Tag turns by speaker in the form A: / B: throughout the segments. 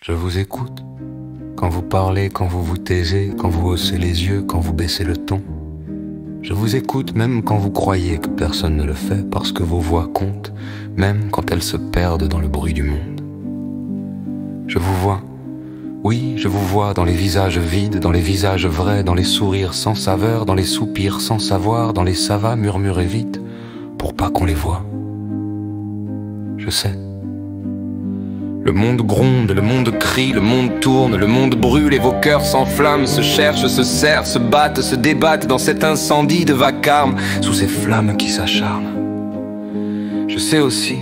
A: Je vous écoute. Quand vous parlez, quand vous vous taisez, quand vous haussez les yeux, quand vous baissez le ton. Je vous écoute même quand vous croyez que personne ne le fait, parce que vos voix comptent, même quand elles se perdent dans le bruit du monde. Je vous vois, oui, je vous vois dans les visages vides, dans les visages vrais, dans les sourires sans saveur, dans les soupirs sans savoir, dans les ça va murmurer vite, pour pas qu'on les voie. Je sais. Le monde gronde, le monde crie, le monde tourne, le monde brûle et vos cœurs s'enflamment, se cherchent, se serrent, se battent, se débattent dans cet incendie de vacarme, sous ces flammes qui s'acharnent. Je sais aussi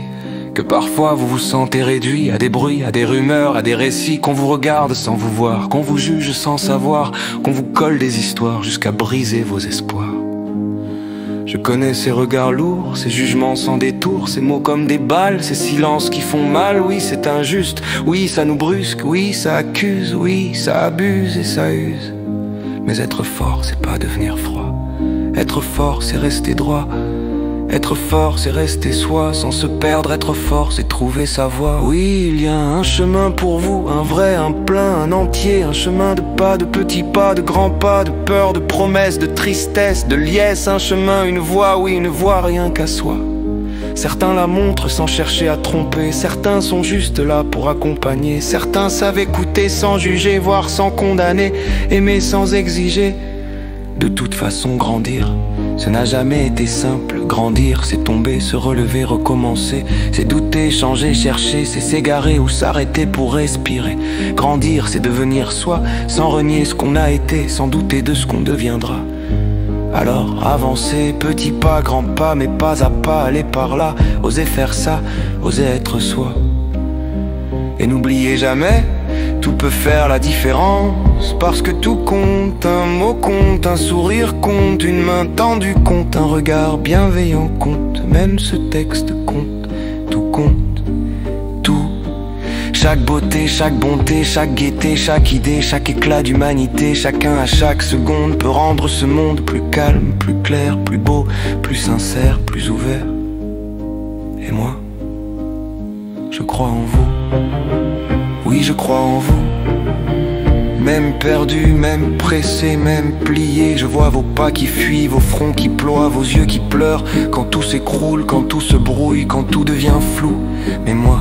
A: que parfois vous vous sentez réduit à des bruits, à des rumeurs, à des récits, qu'on vous regarde sans vous voir, qu'on vous juge sans savoir, qu'on vous colle des histoires jusqu'à briser vos espoirs. Je connais ces regards lourds, ces jugements sans détour, ces mots comme des balles, ces silences qui font mal. Oui, c'est injuste, oui, ça nous brusque, oui, ça accuse, oui, ça abuse et ça use. Mais être fort, c'est pas devenir froid. Être fort, c'est rester droit. Être fort, c'est rester soi, sans se perdre. Être fort, c'est trouver sa voie. Oui, il y a un chemin pour vous, un vrai, un plein, un entier. Un chemin de pas, de petits pas, de grands pas, de peur, de promesses, de tristesse, de liesse. Un chemin, une voie, oui, une voie rien qu'à soi. Certains la montrent sans chercher à tromper. Certains sont juste là pour accompagner. Certains savent écouter sans juger, voire sans condamner. Aimer sans exiger. De toute façon, grandir, ce n'a jamais été simple. Grandir, c'est tomber, se relever, recommencer. C'est douter, changer, chercher, c'est s'égarer ou s'arrêter pour respirer. Grandir, c'est devenir soi, sans renier ce qu'on a été, sans douter de ce qu'on deviendra. Alors, avancer, petit pas, grand pas, mais pas à pas, aller par là. Oser faire ça, oser être soi. Et n'oubliez jamais, tout peut faire la différence, parce que tout compte, un mot compte, un sourire compte, une main tendue compte, un regard bienveillant compte, même ce texte compte, tout compte, tout. Chaque beauté, chaque bonté, chaque gaieté, chaque idée, chaque éclat d'humanité, chacun à chaque seconde peut rendre ce monde plus calme, plus clair, plus beau, plus sincère, plus ouvert. Et moi, je crois en vous. Oui, je crois en vous. Même perdu, même pressé, même plié, je vois vos pas qui fuient, vos fronts qui ploient, vos yeux qui pleurent, quand tout s'écroule, quand tout se brouille, quand tout devient flou. Mais moi,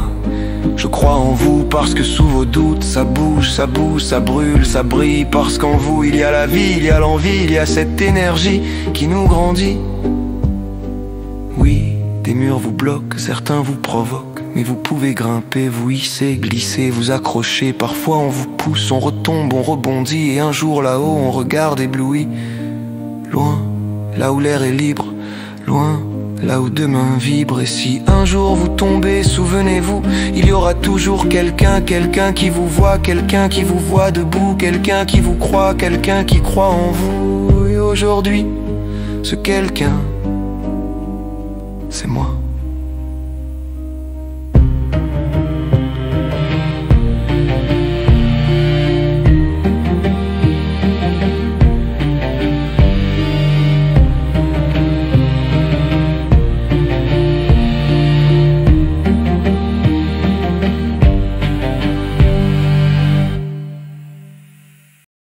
A: je crois en vous parce que sous vos doutes, ça bouge, ça bouge, ça brûle, ça brille. Parce qu'en vous, il y a la vie, il y a l'envie, il y a cette énergie qui nous grandit. Oui, des murs vous bloquent, certains vous provoquent. Mais vous pouvez grimper, vous hisser, glisser, vous accrocher. Parfois on vous pousse, on retombe, on rebondit. Et un jour là-haut on regarde ébloui. Loin, là où l'air est libre. Loin, là où demain vibre. Et si un jour vous tombez, souvenez-vous, il y aura toujours quelqu'un, quelqu'un qui vous voit, quelqu'un qui vous voit debout, quelqu'un qui vous croit, quelqu'un qui croit en vous. Et aujourd'hui, ce quelqu'un, c'est moi.